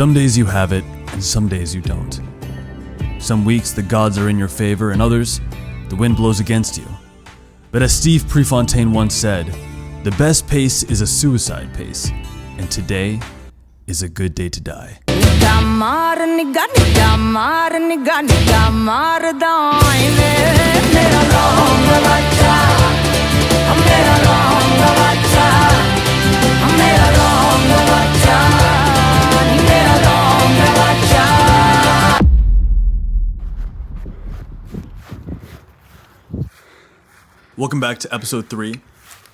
Some days you have it, and some days you don't. Some weeks the gods are in your favor, and others, the wind blows against you. But as Steve Prefontaine once said, the best pace is a suicide pace, and today is a good day to die. Welcome back to episode 3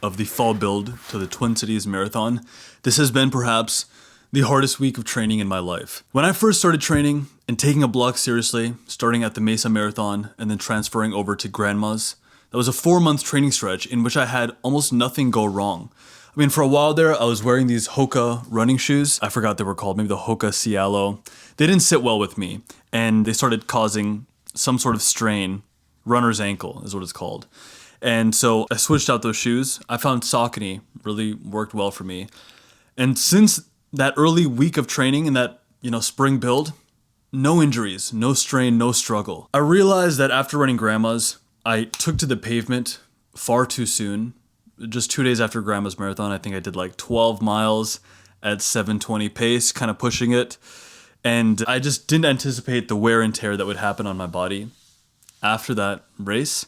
of the fall build to the Twin Cities Marathon. This has been perhaps the hardest week of training in my life. When I first started training and taking a block seriously, starting at the Mesa Marathon and then transferring over to Grandma's, that was a 4-month training stretch in which I had almost nothing go wrong. I mean, for a while there, I was wearing these Hoka running shoes. I forgot they were called, maybe the Hoka Cielo. They didn't sit well with me, and they started causing some sort of strain. Runner's ankle is what it's called. And so I switched out those shoes. I found Saucony really worked well for me. And since that early week of training in that, spring build, no injuries, no strain, no struggle. I realized that after running Grandma's, I took to the pavement far too soon. Just 2 days after Grandma's marathon, I think I did like 12 miles at 7:20 pace, kind of pushing it. And I just didn't anticipate the wear and tear that would happen on my body. After that race,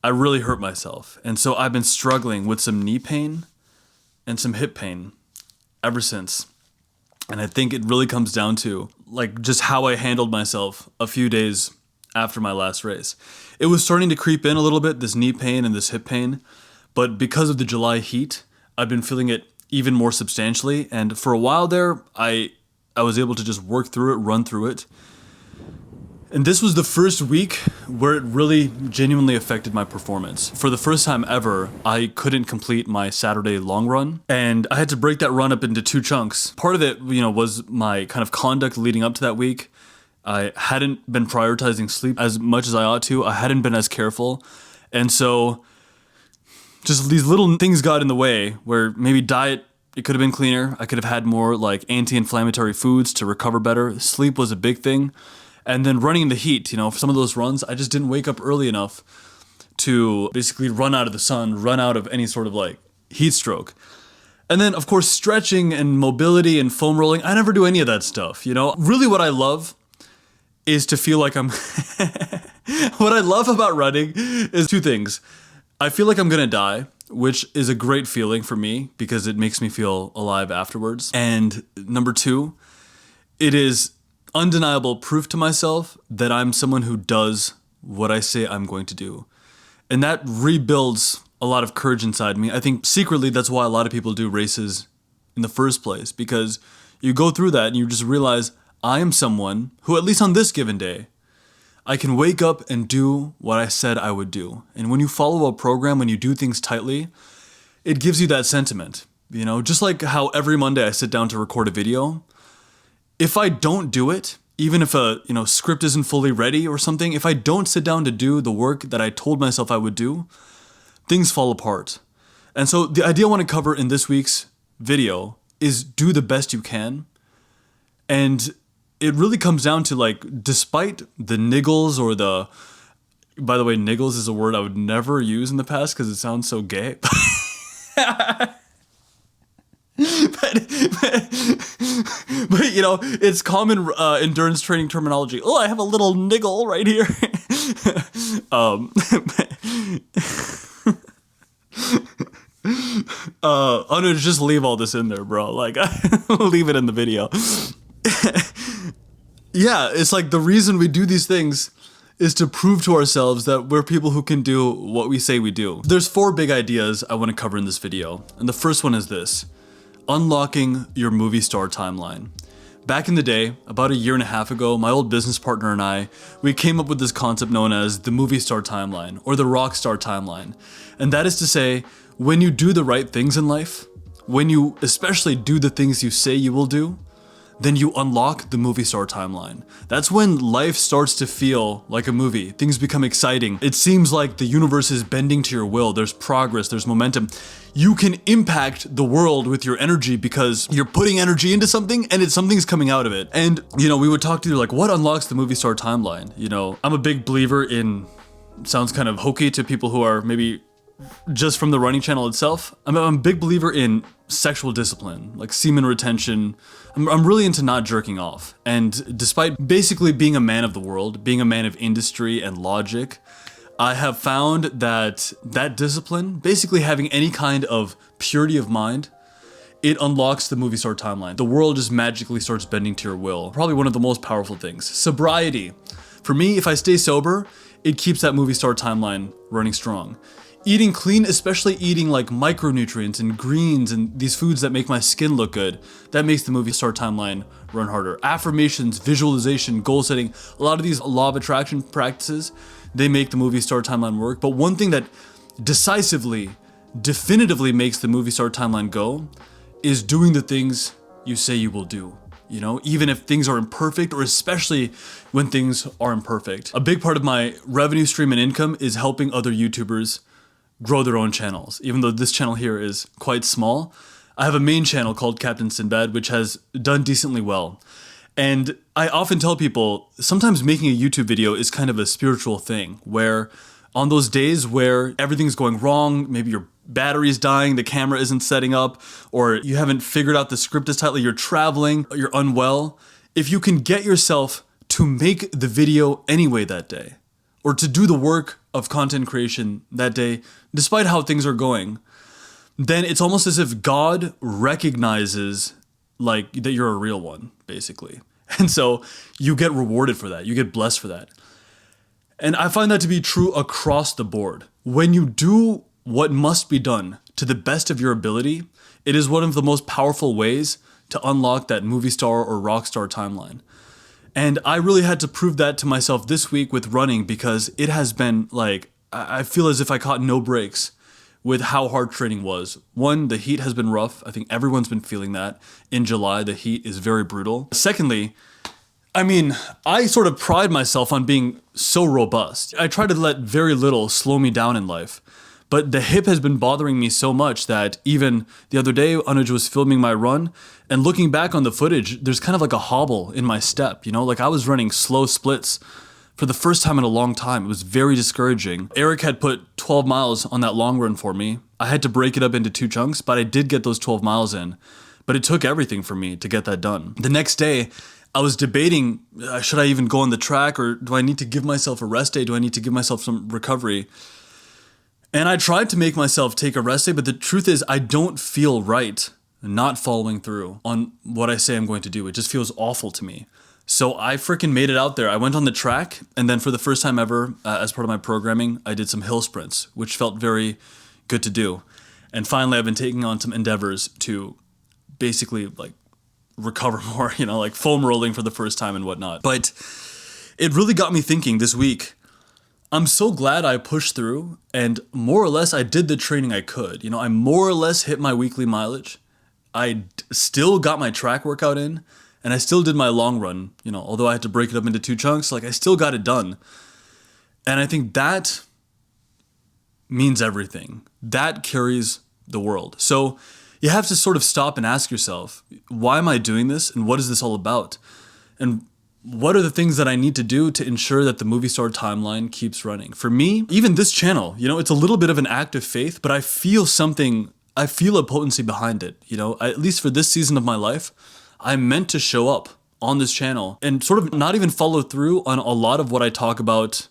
I really hurt myself. And so I've been struggling with some knee pain and some hip pain ever since. And I think it really comes down to just how I handled myself a few days after my last race. It was starting to creep in a little bit, this knee pain and this hip pain. But because of the July heat, I've been feeling it even more substantially. And for a while there, I was able to just work through it, run through it. And this was the first week where it really genuinely affected my performance. For the first time ever, I couldn't complete my Saturday long run, and I had to break that run up into 2 chunks. Part of it, was my kind of conduct leading up to that week. I hadn't been prioritizing sleep as much as I ought to. I hadn't been as careful. And so just these little things got in the way where maybe diet, it could have been cleaner. I could have had more anti-inflammatory foods to recover better. Sleep was a big thing. And then running in the heat, for some of those runs, I just didn't wake up early enough to basically run out of the sun, run out of any sort of heat stroke. And then, of course, stretching and mobility and foam rolling, I never do any of that stuff, Really what I love is to feel like I'm... What I love about running is 2 things. I feel like I'm gonna die, which is a great feeling for me because it makes me feel alive afterwards. And number 2, it is undeniable proof to myself that I'm someone who does what I say I'm going to do. And that rebuilds a lot of courage inside me. I think secretly that's why a lot of people do races in the first place, because you go through that and you just realize I am someone who, at least on this given day, I can wake up and do what I said I would do. And when you follow a program, when you do things tightly, it gives you that sentiment. Just like how every Monday I sit down to record a video. If I don't do it, even if a script isn't fully ready or something, if I don't sit down to do the work that I told myself I would do, things fall apart. And so the idea I want to cover in this week's video is do the best you can. And it really comes down to despite the niggles or the... By the way, niggles is a word I would never use in the past because it sounds so gay. But it's common endurance training terminology. Oh, I have a little niggle right here. I'm gonna just leave all this in there, bro. Leave it in the video. Yeah, it's the reason we do these things is to prove to ourselves that we're people who can do what we say we do. There's 4 big ideas I want to cover in this video. And the first one is this: unlocking your movie star timeline. Back in the day, about 1.5 years ago, my old business partner and I, we came up with this concept known as the movie star timeline or the rock star timeline. And that is to say, when you do the right things in life, when you especially do the things you say you will do, then you unlock the movie star timeline. That's when life starts to feel like a movie. Things become exciting. It seems like the universe is bending to your will. There's progress, there's momentum. You can impact the world with your energy because you're putting energy into something and something's coming out of it. And, we would talk to you like, what unlocks the movie star timeline? I'm a big believer in, sounds kind of hokey to people who are maybe just from the running channel itself. I'm a big believer in sexual discipline, like semen retention. I'm really into not jerking off. And despite basically being a man of the world, being a man of industry and logic, I have found that discipline, basically having any kind of purity of mind, it unlocks the movie star timeline. The world just magically starts bending to your will. Probably one of the most powerful things. Sobriety. For me, if I stay sober, it keeps that movie star timeline running strong. Eating clean, especially eating like micronutrients and greens and these foods that make my skin look good, that makes the movie star timeline run harder. Affirmations, visualization, goal setting, a lot of these law of attraction practices, they make the movie star timeline work. But one thing that definitively makes the movie star timeline go is doing the things you say you will do. Even if things are imperfect, or especially when things are imperfect. A big part of my revenue stream and income is helping other YouTubers grow their own channels. Even though this channel here is quite small, I have a main channel called Captain Sinbad, which has done decently well. And I often tell people, sometimes making a YouTube video is kind of a spiritual thing, where on those days where everything's going wrong, maybe your battery's dying, the camera isn't setting up, or you haven't figured out the script as tightly, you're traveling, you're unwell, if you can get yourself to make the video anyway that day, or to do the work of content creation that day, despite how things are going, then it's almost as if God recognizes like that you're a real one, basically. And so you get rewarded for that. You get blessed for that. And I find that to be true across the board. When you do what must be done to the best of your ability, it is one of the most powerful ways to unlock that movie star or rock star timeline. And I really had to prove that to myself this week with running, because it has been like, I feel as if I caught no breaks with how hard training was. One, the heat has been rough. I think everyone's been feeling that. In July, the heat is very brutal. Secondly, I sort of pride myself on being so robust. I try to let very little slow me down in life. But the hip has been bothering me so much that even the other day, Anuj was filming my run, and looking back on the footage, there's kind of like a hobble in my step, like I was running slow splits for the first time in a long time. It was very discouraging. Eric had put 12 miles on that long run for me. I had to break it up into 2 chunks, but I did get those 12 miles in. But it took everything for me to get that done. The next day, I was debating, should I even go on the track, or do I need to give myself a rest day? Do I need to give myself some recovery? And I tried to make myself take a rest day, but the truth is I don't feel right not following through on what I say I'm going to do. It just feels awful to me. So I freaking made it out there. I went on the track, and then for the first time ever, as part of my programming, I did some hill sprints, which felt very good to do. And finally, I've been taking on some endeavors to basically like recover more, like foam rolling for the first time and whatnot. But it really got me thinking this week. I'm so glad I pushed through, and more or less I did the training I could. I more or less hit my weekly mileage. I still got my track workout in, and I still did my long run, although I had to break it up into 2 chunks, I still got it done. And I think that means everything. That carries the world. So you have to sort of stop and ask yourself, why am I doing this, and what is this all about? And what are the things that I need to do to ensure that the movie star timeline keeps running? For me, even this channel, it's a little bit of an act of faith, but I feel a potency behind it. At least for this season of my life, I'm meant to show up on this channel and sort of not even follow through on a lot of what I talk about,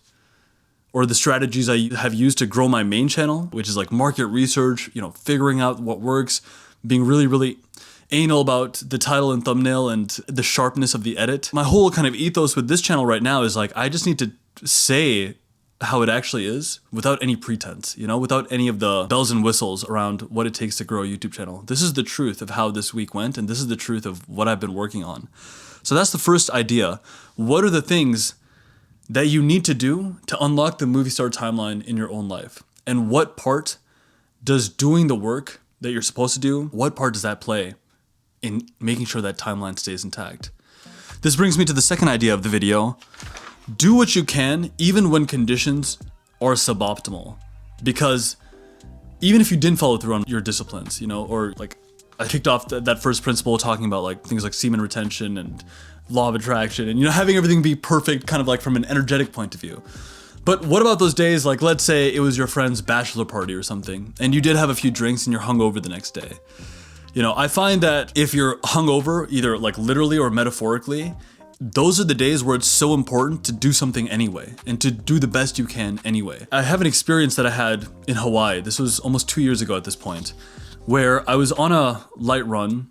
or the strategies I have used to grow my main channel, which is like market research, figuring out what works, being really, really anal about the title and thumbnail and the sharpness of the edit. My whole kind of ethos with this channel right now is I just need to say how it actually is without any pretense, without any of the bells and whistles around what it takes to grow a YouTube channel. This is the truth of how this week went, and this is the truth of what I've been working on. So that's the first idea. What are the things that you need to do to unlock the movie star timeline in your own life? And what part does doing the work that you're supposed to do, what part does that play in making sure that timeline stays intact. This brings me to the second idea of the video. Do what you can, even when conditions are suboptimal. Because even if you didn't follow through on your disciplines, you know, or like I kicked off that first principle talking about like things like semen retention and law of attraction and, you know, having everything be perfect kind of like from an energetic point of view. But what about those days, like let's say it was your friend's bachelor party or something, and you did have a few drinks and you're hungover the next day. You know, I find that if you're hungover, either like literally or metaphorically, those are the days where it's so important to do something anyway and to do the best you can anyway. I have an experience that I had in Hawaii. This was almost 2 years ago at this point, where I was on a light run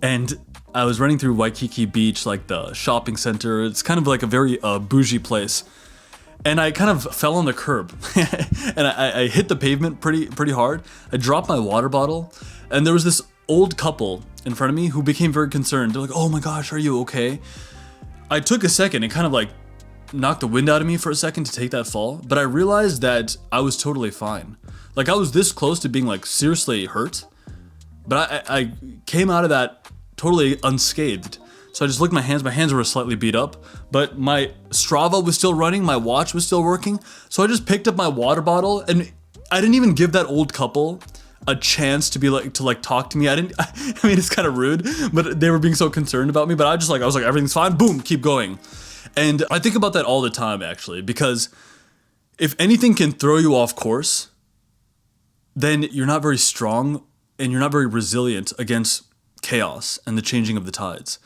and I was running through Waikiki Beach, like the shopping center. It's kind of like a very bougie place. And I kind of fell on the curb and I hit the pavement pretty hard. I dropped my water bottle and there was this old couple in front of me who became very concerned. They're like, "Oh my gosh, are you okay?" I took a second and kind of like knocked the wind out of me for a second to take that fall, but I realized that I was totally fine. Like I was this close to being like seriously hurt, but I came out of that totally unscathed. So I just looked at my hands were slightly beat up, but my Strava was still running, my watch was still working. So I just picked up my water bottle and I didn't even give that old couple a chance to be like, to like talk to me. I mean, it's kind of rude, but they were being so concerned about me, but I was like, everything's fine, boom, keep going. And I think about that all the time actually, because if anything can throw you off course, then you're not very strong and you're not very resilient against chaos and the changing of the tides.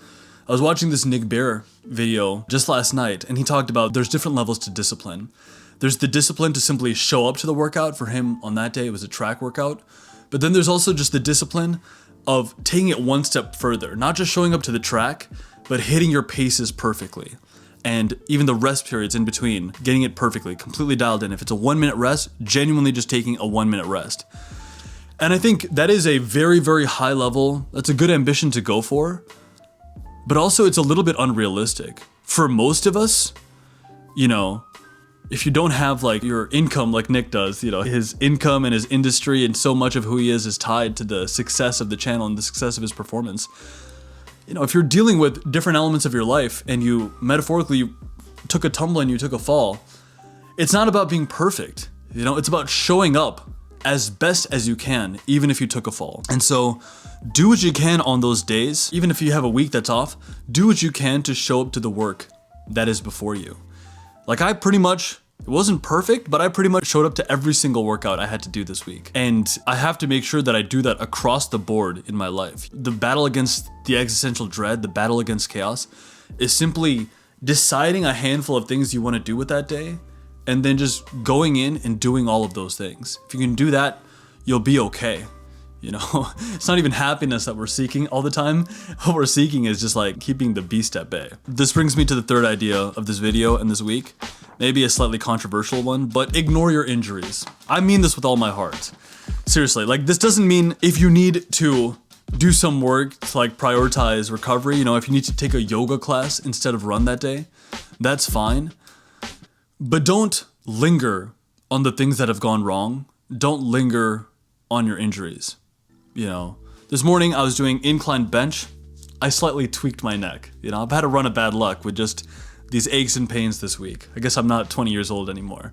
I was watching this Nick Bear video just last night, and he talked about there's different levels to discipline. There's the discipline to simply show up to the workout. For him on that day, it was a track workout. But then there's also just the discipline of taking it one step further, not just showing up to the track, but hitting your paces perfectly. And even the rest periods in between, getting it perfectly, completely dialed in. If it's a 1 minute rest, genuinely just taking a 1 minute rest. And I think that is a very, very high level, that's a good ambition to go for. But also it's a little bit unrealistic. For most of us, you know, if you don't have like your income like Nick does, you know, his income and his industry and so much of who he is tied to the success of the channel and the success of his performance. You know, if you're dealing with different elements of your life and you metaphorically took a tumble and you took a fall, it's not about being perfect. You know, it's about showing up as best as you can, even if you took a fall. And so do what you can on those days. Even if you have a week that's off, do what you can to show up to the work that is before you. Like I pretty much, it wasn't perfect, but I pretty much showed up to every single workout I had to do this week. And I have to make sure that I do that across the board in my life. The battle against the existential dread, the battle against chaos, is simply deciding a handful of things you want to do with that day, and then just going in and doing all of those things. If you can do that, you'll be okay. You know, it's not even happiness that we're seeking all the time. What we're seeking is just like keeping the beast at bay. This brings me to the third idea of this video and this week. Maybe a slightly controversial one, but ignore your injuries. I mean this with all my heart. Seriously, like this doesn't mean if you need to do some work to like prioritize recovery, you know, if you need to take a yoga class instead of run that day, that's fine. But don't linger on the things that have gone wrong. Don't linger on your injuries. You know, this morning I was doing incline bench. I slightly tweaked my neck. You know, I've had a run of bad luck with just these aches and pains this week. I guess I'm not 20 years old anymore.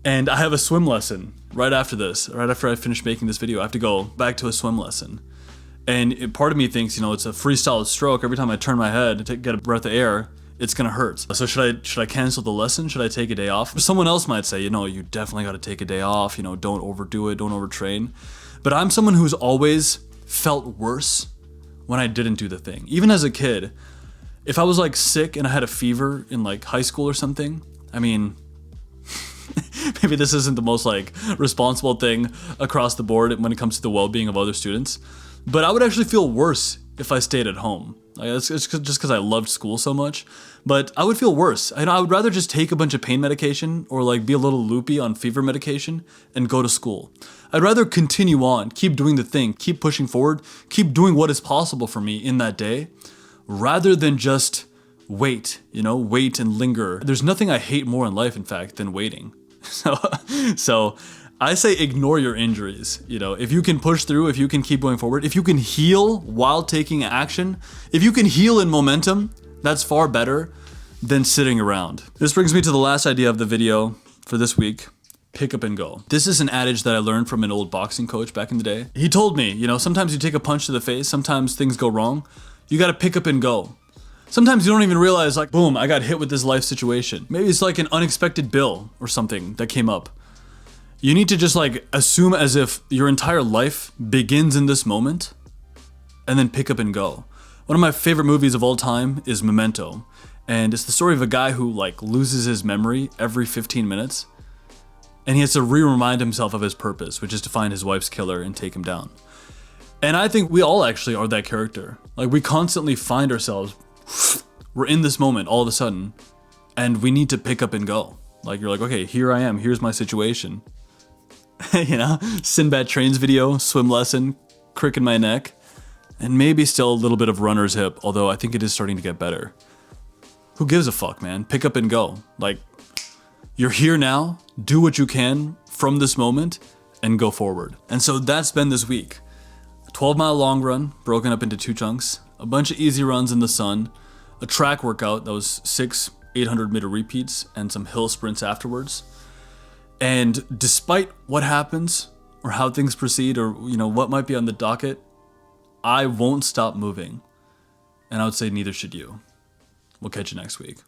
And I have a swim lesson right after this. Right after I finish making this video, I have to go back to a swim lesson. And part of me thinks, you know, it's a freestyle stroke. Every time I turn my head to get a breath of air, it's gonna hurt. So should I cancel the lesson? Should I take a day off? Someone else might say, you know, you definitely gotta take a day off, you know, don't overdo it, don't overtrain. But I'm someone who's always felt worse when I didn't do the thing. Even as a kid, if I was like sick and I had a fever in like high school or something, I mean, maybe this isn't the most like responsible thing across the board when it comes to the well-being of other students, but I would actually feel worse if I stayed at home. Like, it's just because I loved school so much, but I would feel worse. I would rather just take a bunch of pain medication or like be a little loopy on fever medication and go to school. I'd rather continue on, keep doing the thing, keep pushing forward, keep doing what is possible for me in that day, rather than just wait, you know, wait and linger. There's nothing I hate more in life, in fact, than waiting. So I say ignore your injuries. You know, if you can push through, if you can keep going forward, if you can heal while taking action, if you can heal in momentum, that's far better than sitting around. This brings me to the last idea of the video for this week. Pick up and go. This is an adage that I learned from an old boxing coach back in the day. He told me, you know, sometimes you take a punch to the face, sometimes things go wrong. You gotta pick up and go. Sometimes you don't even realize, like, boom, I got hit with this life situation. Maybe it's like an unexpected bill or something that came up. You need to just like assume as if your entire life begins in this moment and then pick up and go. One of my favorite movies of all time is Memento. And it's the story of a guy who like loses his memory every 15 minutes. And he has to re-remind himself of his purpose, which is to find his wife's killer and take him down. And I think we all actually are that character. Like we constantly find ourselves, we're in this moment all of a sudden, and we need to pick up and go. Like you're like, okay, here I am, here's my situation. You know, Sinbad Trains video, swim lesson, crick in my neck, and maybe still a little bit of runner's hip, although I think it is starting to get better. Who gives a fuck, man? Pick up and go. Like, you're here now, do what you can from this moment, and go forward. And so that's been this week. A 12-mile long run, broken up into 2 chunks, a bunch of easy runs in the sun, a track workout that was 6 800-meter repeats, and some hill sprints afterwards. And despite what happens, or how things proceed, or you know what might be on the docket, I won't stop moving. And I would say neither should you. We'll catch you next week.